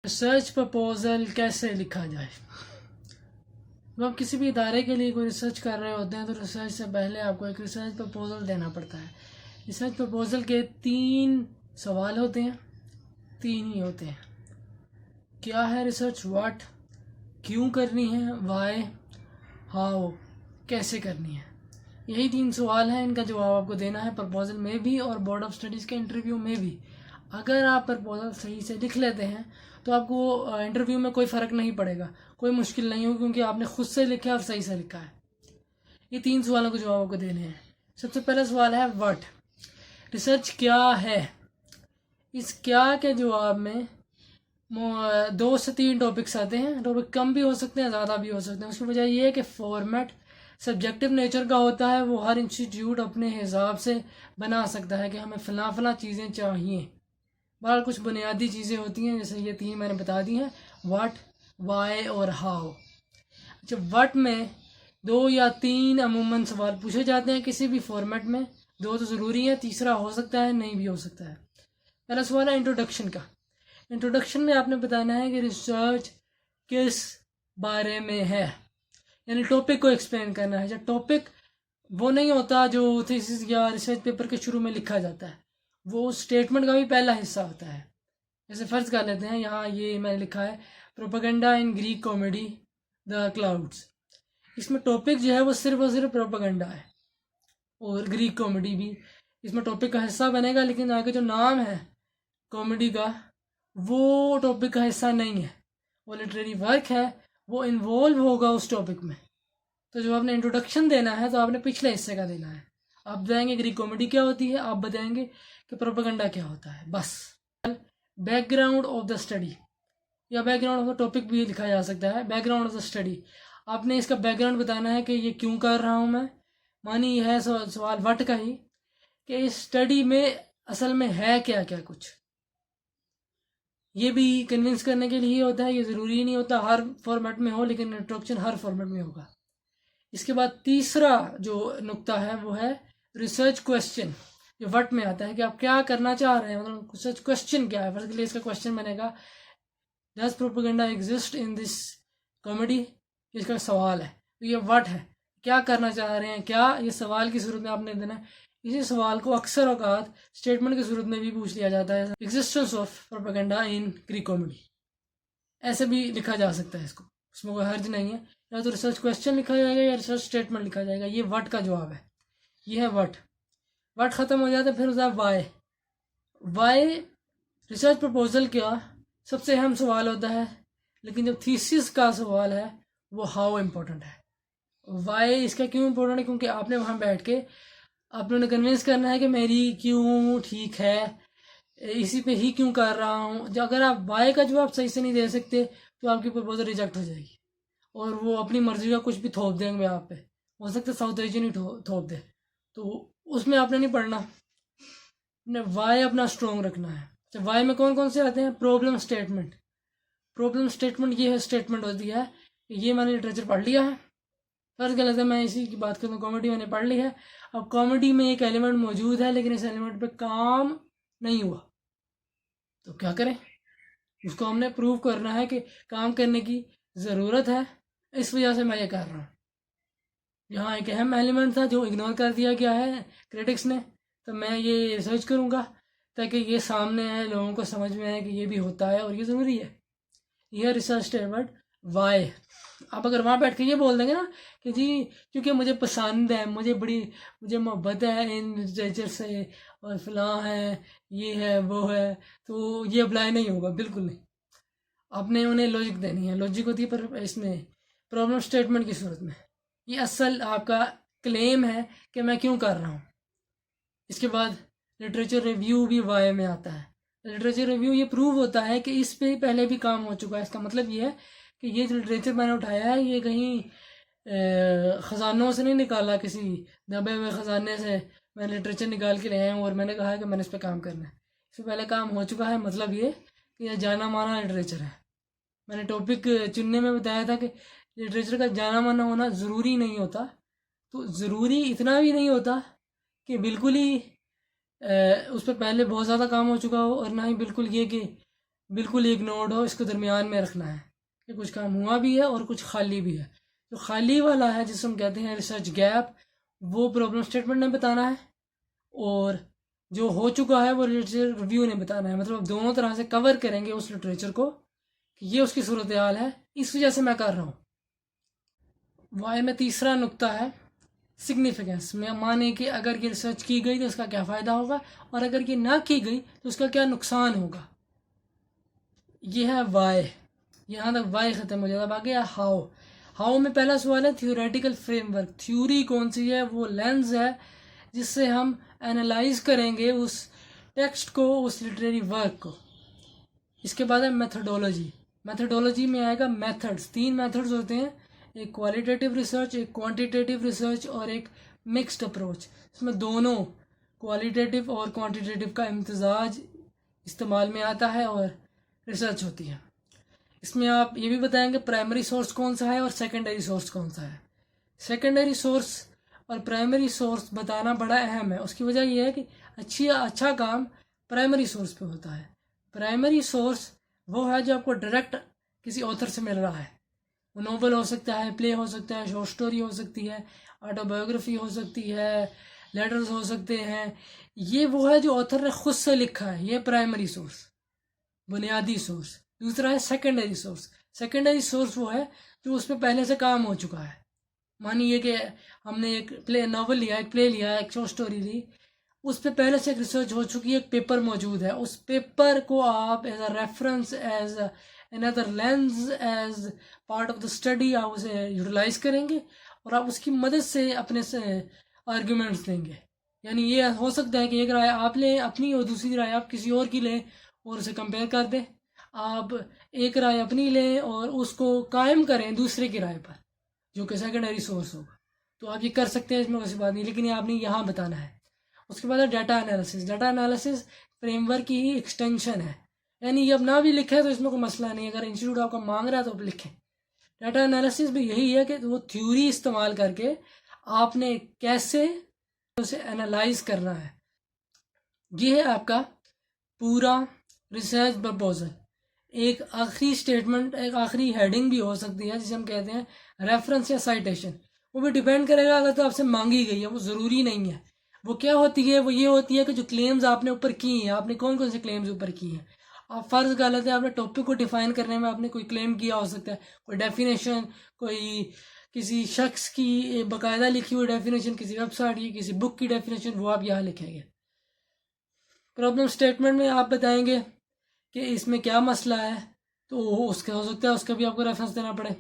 Research proposal कैसे लिखा जाए। जब आप किसी भी इदारे के लिए कोई रिसर्च कर रहे होते हैं तो रिसर्च से पहले आपको एक रिसर्च प्रपोज़ल देना पड़ता है। रिसर्च प्रपोज़ल के 3 सवाल होते हैं, 3 ही होते हैं। क्या है रिसर्च, व्हाट, क्यों करनी है, व्हाई, हाउ, कैसे करनी है। यही 3 सवाल हैं, इनका जवाब आपको देना है प्रपोज़ल में भी और बोर्ड ऑफ स्टडीज़ के इंटरव्यू में भी। अगर आप प्रपोज़ल सही से लिख लेते हैं तो आपको इंटरव्यू में कोई फ़र्क नहीं पड़ेगा, कोई मुश्किल नहीं होगी, क्योंकि आपने खुद से लिखा है और सही से लिखा है। ये 3 सवालों के जवाब आपको देने हैं। सबसे पहला सवाल है व्हाट, रिसर्च क्या है। इस क्या के जवाब में 2 से 3 टॉपिक्स आते हैं। टॉपिक कम भी हो सकते हैं, ज़्यादा भी हो सकते हैं। उसकी वजह यह है कि फॉर्मेट सब्जेक्टिव नेचर का होता है। वो हर इंस्टीट्यूट अपने हिसाब से बना सकता है कि हमें फ़लाँ फ़लाँ चीज़ें चाहिए। बहरहाल कुछ बुनियादी चीज़ें होती हैं, जैसे ये 3 मैंने बता दी हैं, व्हाट, वाई और हाउ। अच्छा, व्हाट में 2 या 3 अमूमन सवाल पूछे जाते हैं किसी भी फॉर्मेट में। 2 तो ज़रूरी है, तीसरा हो सकता है, नहीं भी हो सकता है। पहला सवाल है इंट्रोडक्शन का। इंट्रोडक्शन में आपने बताना है कि रिसर्च किस बारे में है, यानी टॉपिक को एक्सप्लेन करना है। जब टॉपिक वो नहीं होता जो थीसिस या रिसर्च पेपर के शुरू में लिखा जाता है, वो स्टेटमेंट का भी पहला हिस्सा होता है। जैसे फ़र्ज़ कर लेते हैं, यहाँ ये मैंने लिखा है propaganda in Greek comedy the clouds. इसमें टॉपिक जो है वो सिर्फ और सिर्फ प्रोपेगेंडा है, और ग्रीक कॉमेडी भी इसमें टॉपिक का हिस्सा बनेगा, लेकिन आगे जो नाम है कॉमेडी का वो टॉपिक का हिस्सा नहीं है। वो लिटरेरी वर्क है, वो इन्वॉल्व होगा उस टॉपिक में। तो जब आपने इंट्रोडक्शन देना है तो आपने पिछले हिस्से का देना है। आप बताएंगे ग्रीक कॉमेडी क्या होती है, आप बताएंगे कि प्रोपेगेंडा क्या होता है, बस। बैकग्राउंड ऑफ द स्टडी या बैकग्राउंड ऑफ द टॉपिक भी लिखा जा सकता है। बैकग्राउंड ऑफ द स्टडी, आपने इसका बैकग्राउंड बताना है कि ये क्यों कर रहा हूँ मैं। मानी यह है सवाल व्हाट का ही, कि इस स्टडी में असल में है क्या क्या कुछ। ये भी कन्विंस करने के लिए होता है, ये ज़रूरी नहीं होता हर फॉर्मेट में हो, लेकिन इंट्रोडक्शन हर फॉर्मेट में होगा। इसके बाद तीसरा जो नुक्ता है वो है रिसर्च क्वेश्चन, जो व्हाट में आता है कि आप क्या करना चाह रहे हैं, मतलब रिसर्च क्वेश्चन क्या है। फर्स्ट के लिए इसका क्वेश्चन बनेगा does propaganda exist in this comedy, इसका सवाल है। तो ये व्हाट है, क्या करना चाह रहे हैं, क्या, ये सवाल की सूरत में आपने देना है। इसी सवाल को अक्सर औकात स्टेटमेंट की सूरत में भी पूछ लिया जाता है, existence of propaganda in Greek comedy, ऐसे भी लिखा जा सकता है इसको, उसमें कोई हर्ज नहीं है। या तो रिसर्च क्वेश्चन लिखा जाएगा या रिसर्च स्टेटमेंट लिखा जाएगा। ये व्हाट का जवाब है, ये है व्हाट। व्हाट ख़त्म हो जाता है, फिर होता है वाई। वाई रिसर्च प्रपोजल का सबसे अहम सवाल होता है, लेकिन जब थीसिस का सवाल है वो हाउ इम्पोर्टेंट है। वाई इसका क्यों इम्पोर्टेंट है, क्योंकि आपने वहाँ बैठ के आपने उन्हें कन्विंस करना है कि मेरी क्यों ठीक है, इसी पे ही क्यों कर रहा हूँ। अगर आप वाई का जवाब सही से नहीं दे सकते तो आपकी प्रपोजल रिजेक्ट हो जाएगी और वो अपनी मर्जी का कुछ भी थोप देंगे आप पे। हो सकता है साउथ एशियन ही थोप दे, तो उसमें आपने नहीं पढ़ना, अपने वाई अपना स्ट्रॉन्ग रखना है। तो वाई में कौन कौन से आते हैं, प्रॉब्लम स्टेटमेंट। प्रॉब्लम स्टेटमेंट ये है, स्टेटमेंट होती है कि ये मैंने लिटरेचर पढ़ लिया है। फर्ज गलत है, मैं इसी की बात करूँ, कॉमेडी मैंने पढ़ ली है। अब कॉमेडी में एक एलिमेंट मौजूद है, लेकिन इस एलिमेंट पे काम नहीं हुआ, तो क्या करें। उसको हमने प्रूव करना है कि काम करने की ज़रूरत है, इस वजह से मैं ये कर रहा हूँ। यहाँ एक अहम एलिमेंट था जो इग्नोर कर दिया गया है क्रिटिक्स ने, तो मैं ये रिसर्च करूँगा ताकि ये सामने आए, लोगों को समझ में आए कि ये भी होता है और ये ज़रूरी है। यह रिसर्च स्टेटमेंट वाई। आप अगर वहाँ बैठ के ये बोल देंगे ना कि जी क्योंकि मुझे पसंद है, मुझे मोहब्बत है इन लिटरेचर से और फलां है, ये है वो है, तो ये अप्लाई नहीं होगा, बिल्कुल नहीं। आपने उन्हें लॉजिक देनी है, लॉजिक होती है पर इसमें प्रॉब्लम स्टेटमेंट की सूरत में। ये असल आपका क्लेम है कि मैं क्यों कर रहा हूँ। इसके बाद लिटरेचर रिव्यू भी वाई में आता है। लिटरेचर रिव्यू ये प्रूव होता है कि इस पे पहले भी काम हो चुका है। इसका मतलब ये है कि ये जो लिटरेचर मैंने उठाया है ये कहीं ख़जानों से नहीं निकाला, किसी दबे हुए ख़जाने से मैं लिटरेचर निकाल के ले आया हूँ और मैंने कहा है कि मैंने इस पर काम करना है। इससे पहले काम हो चुका है, मतलब ये कि यह जाना माना लिटरेचर है। मैंने टॉपिक चुनने में बताया था कि लिटरेचर का जाना माना होना ज़रूरी नहीं होता, तो ज़रूरी इतना भी नहीं होता कि बिल्कुल ही उस पर पहले बहुत ज़्यादा काम हो चुका हो, और ना ही बिल्कुल ये कि बिल्कुल इग्नोर्ड हो, इसको दरमियान में रखना है कि कुछ काम हुआ भी है और कुछ खाली भी है। जो खाली वाला है जिसे हम कहते हैं रिसर्च गैप, वो प्रॉब्लम स्टेटमेंट ने बताना है, और जो हो चुका है वो लिटरेचर रिव्यू ने बताना है। मतलब दोनों तरह से कवर करेंगे उस लिटरेचर को कि ये उसकी सूरत हाल है, इस वजह से मैं कर रहा हूँ। वाई में तीसरा नुक्ता है सिग्निफिकेंस में, माने कि अगर ये रिसर्च की गई तो उसका क्या फ़ायदा होगा, और अगर ये ना की गई तो उसका क्या नुकसान होगा। ये है वाई, यहाँ तक वाई ख़त्म हो जाता। बाकी है हाउ। हाउ में पहला सवाल है थ्योरेटिकल फ्रेमवर्क, थ्योरी कौन सी है, वो लेंस है जिससे हम एनालाइज करेंगे उस टेक्स्ट को, उस लिटरेरी वर्क को। इसके बाद है मेथडोलॉजी। मेथडोलॉजी में आएगा मेथड्स, 3 मेथड्स होते हैं, एक क्वालिटेटिव रिसर्च, एक क्वांटिटेटिव रिसर्च और एक मिक्स्ड अप्रोच। इसमें दोनों क्वालिटेटिव और क्वांटिटेटिव का इम्तजाज इस्तेमाल में आता है और रिसर्च होती है। इसमें आप ये भी बताएंगे प्राइमरी सोर्स कौन सा है और सेकेंडरी सोर्स कौन सा है। सेकेंडरी सोर्स और प्राइमरी सोर्स बताना बड़ा अहम है। उसकी वजह यह है कि अच्छा काम प्राइमरी सोर्स पे होता है। प्राइमरी सोर्स वो है जो आपको डायरेक्ट किसी ऑथर से मिल रहा है। वो नोवेल हो सकता है, प्ले हो सकता है, शॉर्ट स्टोरी हो सकती है, ऑटोबायोग्राफी हो सकती है, लेटर्स हो सकते हैं। ये वो है जो ऑथर ने खुद से लिखा है, ये प्राइमरी सोर्स, बुनियादी सोर्स। दूसरा है सेकेंडरी सोर्स। सेकेंडरी सोर्स वो है जो उस पर पहले से काम हो चुका है। मानिए कि हमने एक नॉवल लिया, एक प्ले लिया, एक शॉर्ट स्टोरी ली, उस पर पहले से एक रिसर्च हो चुकी है, एक पेपर मौजूद है। उस पेपर को आप as a reference, as another lens, as part of the study आप उसे यूटिलाइज करेंगे और आप उसकी मदद से अपने से आर्ग्यूमेंट्स देंगे। यानी ये हो सकता है कि एक राय आप लें अपनी और दूसरी राय आप किसी और की लें और उसे कंपेयर कर दें। आप एक राय अपनी लें और उसको कायम करें दूसरे की राय पर, जो कि सेकेंडरी सोर्स होगा। तो आप ये कर सकते हैं, इसमें कोई बात नहीं, लेकिन ये आपने यहाँ बताना है। उसके बाद है data analysis. Data analysis framework की ही एक्सटेंशन है, यानी ये अब ना भी लिखे तो इसमें कोई मसला नहीं, अगर इंस्टीट्यूट आपका मांग रहा है तो आप लिखें। डाटा एनालिसिस भी यही है कि वो थ्योरी इस्तेमाल करके आपने कैसे उसे एनालाइज करना है। ये है आपका पूरा रिसर्च प्रपोजल। एक आखिरी स्टेटमेंट, एक आखिरी हेडिंग भी हो सकती है जिसे हम कहते हैं रेफरेंस या साइटेशन। वो भी डिपेंड करेगा, अगर तो आपसे मांगी गई है, वो ज़रूरी नहीं है। वो क्या होती है, वो ये होती है कि जो क्लेम्स आपने ऊपर की हैं, आपने कौन कौन से क्लेम्स ऊपर की हैं। आप फ़र्ज़ कर लेते हैं आपने टॉपिक को डिफ़ाइन करने में आपने कोई क्लेम किया हो सकता है, कोई डेफिनेशन, कोई किसी शख्स की बाकायदा लिखी हुई डेफिनेशन, किसी वेबसाइट की, किसी बुक की डेफिनेशन, वो आप यहाँ लिखेंगे। प्रॉब्लम स्टेटमेंट में आप बताएंगे कि इसमें क्या मसला है, तो उसका हो सकता है उसका भी आपको रेफरेंस देना पड़े।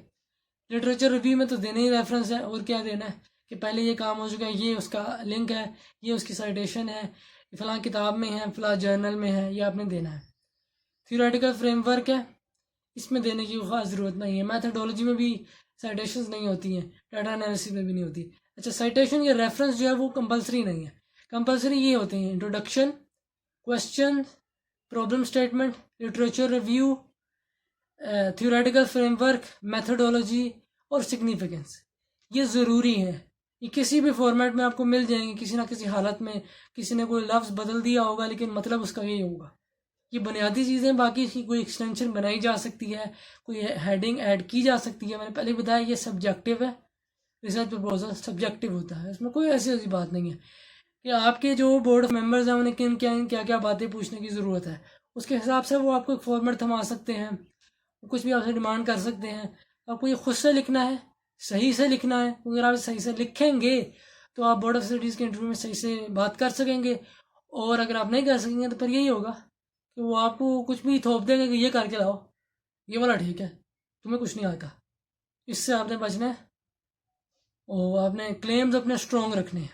लिटरेचर रिव्यू में तो देना ही रेफरेंस है, और क्या देना है कि पहले ये काम हो चुका है, ये उसका लिंक है, ये उसकी साइटेशन है, फ़लाँ किताब में है, फ़लाँ जर्नल में है, ये आपने देना है। थ्योरेटिकल फ्रेमवर्क है, इसमें देने की ख़ास ज़रूरत नहीं है। मैथडोलॉजी में भी साइटेशंस नहीं होती हैं, डाटा एनालिसिस में भी नहीं होती। अच्छा, साइटेशन या रेफरेंस जो है वो कंपलसरी नहीं है। कंपलसरी ये होते हैं introduction, question, problem statement, literature review, theoretical framework, methodology और सिग्निफिकेंस। ये ज़रूरी है। ये किसी भी फॉर्मेट में आपको मिल जाएंगे, किसी ना किसी हालत में किसी ने कोई लफ्ज़ बदल दिया होगा, लेकिन मतलब उसका यही होगा। ये बुनियादी चीज़ें, बाकी इसकी कोई एक्सटेंशन बनाई जा सकती है, कोई हेडिंग ऐड की जा सकती है। मैंने पहले बताया ये सब्जेक्टिव है, रिसर्च प्रपोजल सब्जेक्टिव होता है, इसमें कोई ऐसी ऐसी बात नहीं है कि आपके जो बोर्ड मेंबर्स हैं उन्हें किन क्या क्या बातें पूछने की ज़रूरत है, उसके हिसाब से वो आपको एक फॉर्मेट थमा सकते हैं, कुछ भी आपसे डिमांड कर सकते हैं। आपको ये खुद से लिखना है, सही से लिखना है। अगर आप सही से लिखेंगे तो आप बोर्ड ऑफ स्टडीज़ के इंटरव्यू में सही से बात कर सकेंगे, और अगर आप नहीं कर सकेंगे तो फिर यही होगा कि वो आपको कुछ भी थोप देंगे कि ये करके लाओ, ये वाला ठीक है, तुम्हें कुछ नहीं आता। इससे आपने बचना है और आपने क्लेम्स अपने स्ट्रॉन्ग रखने हैं।